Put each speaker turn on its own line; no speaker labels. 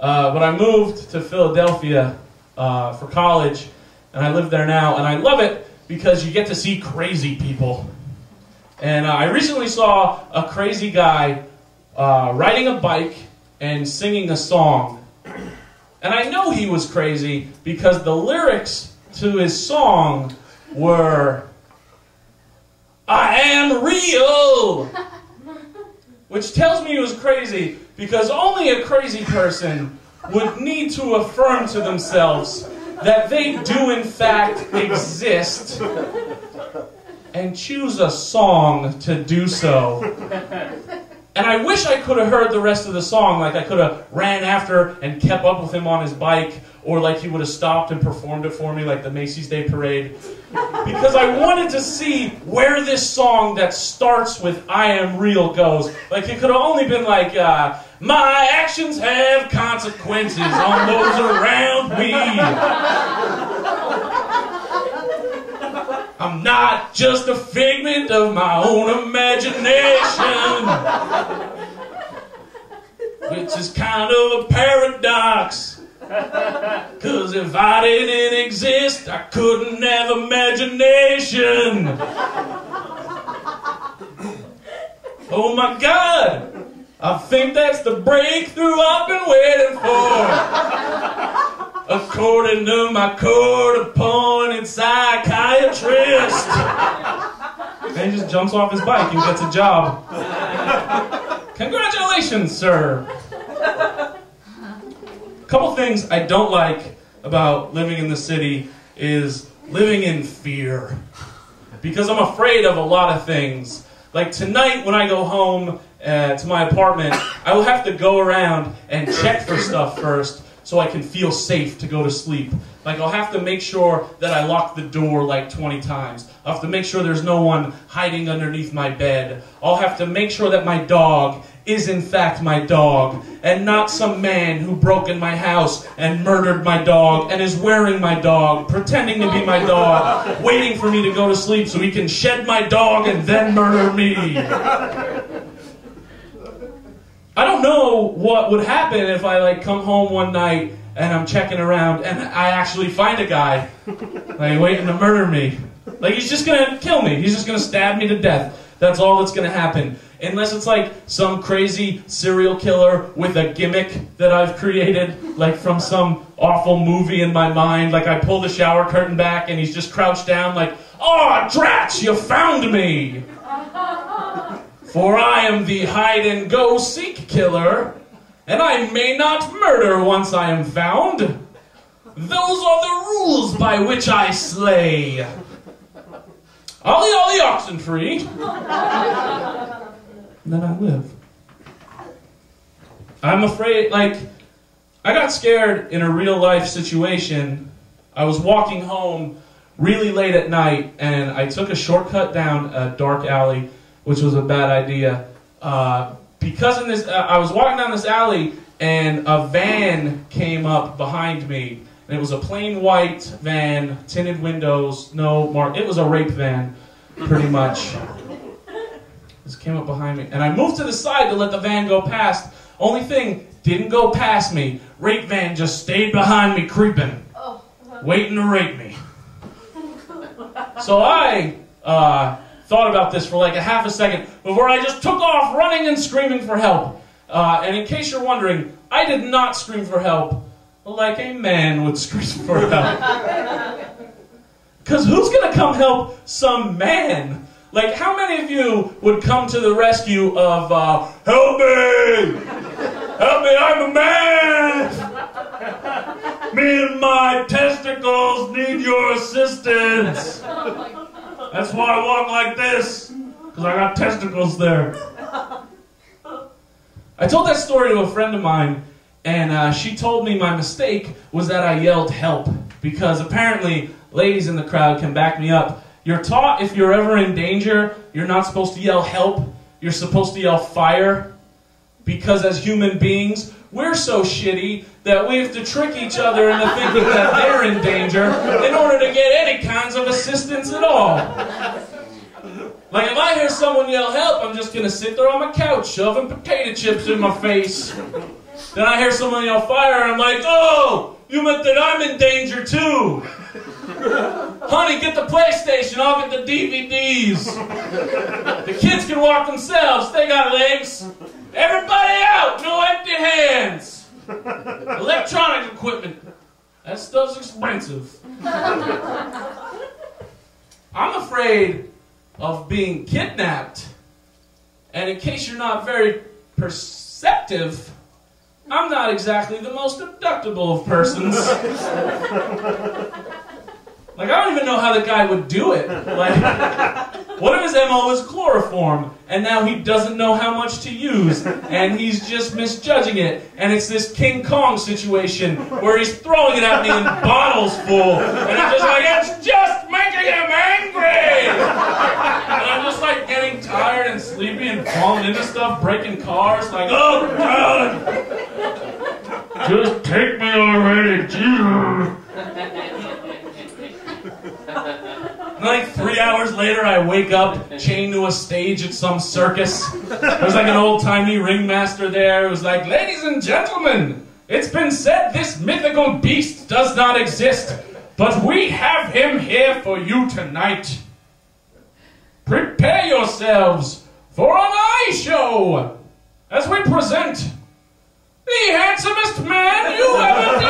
But I moved to Philadelphia for college, and I live there now, and I love it because you get to see crazy people. And I recently saw a crazy guy riding a bike and singing a song. And I know he was crazy because the lyrics to his song were, "I am real," which tells me he was crazy because only a crazy person would need to affirm to themselves that they do in fact exist and choose a song to do so. And I wish I could have heard the rest of the song, like I could have ran after and kept up with him on his bike, or like he would have stopped and performed it for me like the Macy's Day Parade. Because I wanted to see where this song that starts with "I am real" goes. Like it could have only been like, "My actions have consequences on those around me. I'm not just a figment of my own imagination," which is kind of a paradox. 'Cause if I didn't exist, I couldn't have imagination. Oh my God, I think that's the breakthrough I've been waiting for. According to my court-appointed psychiatrist. And he just jumps off his bike and gets a job. Congratulations, sir. A couple things I don't like about living in the city is living in fear. Because I'm afraid of a lot of things. Like tonight when I go home to my apartment, I will have to go around and check for stuff first so I can feel safe to go to sleep. Like I'll have to make sure that I lock the door like 20 times. I'll have to make sure there's no one hiding underneath my bed. I'll have to make sure that my dog is in fact my dog, and not some man who broke in my house and murdered my dog and is wearing my dog, pretending to be my dog, waiting for me to go to sleep so he can shed my dog and then murder me. I don't know what would happen if I like come home one night and I'm checking around and I actually find a guy like waiting to murder me. Like he's just gonna kill me. He's just gonna stab me to death. That's all that's gonna happen. Unless it's like some crazy serial killer with a gimmick that I've created, like from some awful movie in my mind. Like I pull the shower curtain back and he's just crouched down like, "Oh, drats, you found me! For I am the hide-and-go-seek killer, and I may not murder once I am found. Those are the rules by which I slay. Ollie, ollie, oxen free." And then I live. I'm afraid, like, I got scared in a real-life situation. I was walking home really late at night, and I took a shortcut down a dark alley, which was a bad idea. Because in this, I was walking down this alley, and a van came up behind me. And it was a plain white van, tinted windows, no mark. It was a rape van, pretty much. Just came up behind me. And I moved to the side to let the van go past. Only thing, didn't go past me. Rape van just stayed behind me, creeping. Waiting to rape me. So I thought about this for like a half a second before I just took off running and screaming for help. And in case you're wondering, I did not scream for help like a man would scream for help. Because who's going to come help some man? Like, how many of you would come to the rescue of, "Help me! Help me, I'm a man! Me and my testicles need your assistance! That's why I walk like this, because I got testicles there." I told that story to a friend of mine, and she told me my mistake was that I yelled help, because apparently ladies in the crowd can back me up. You're taught if you're ever in danger, you're not supposed to yell help, you're supposed to yell fire, because as human beings, we're so shitty that we have to trick each other into thinking that they're in danger in order to get any kinds of assistance at all. Like if I hear someone yell help, I'm just going to sit there on my couch shoving potato chips in my face. Then I hear someone yell fire, and I'm like, oh, you meant that I'm in danger too. Honey, get the PlayStation, I'll get the DVDs. The kids can walk themselves, they got legs. Everybody out, no empty hands. Electronic equipment, that stuff's expensive. I'm afraid of being kidnapped. And in case you're not very perceptive, I'm not exactly the most abductable of persons. Like, I don't even know how the guy would do it. Like, what if his MO was chloroform, and now he doesn't know how much to use, and he's just misjudging it, and it's this King Kong situation where he's throwing it at me in bottles full, and I'm just like, it's just making him angry! And I'm just like getting tired and sleepy and falling into stuff, breaking cars, like, oh God! Just take me already, Jesus! And like 3 hours later, I wake up chained to a stage at some circus. There's like an old-timey ringmaster there who's like, ladies and gentlemen, it's been said this mythical beast does not exist, but we have him here for you tonight. Prepare yourselves for an eye show as we present the handsomest man you ever did.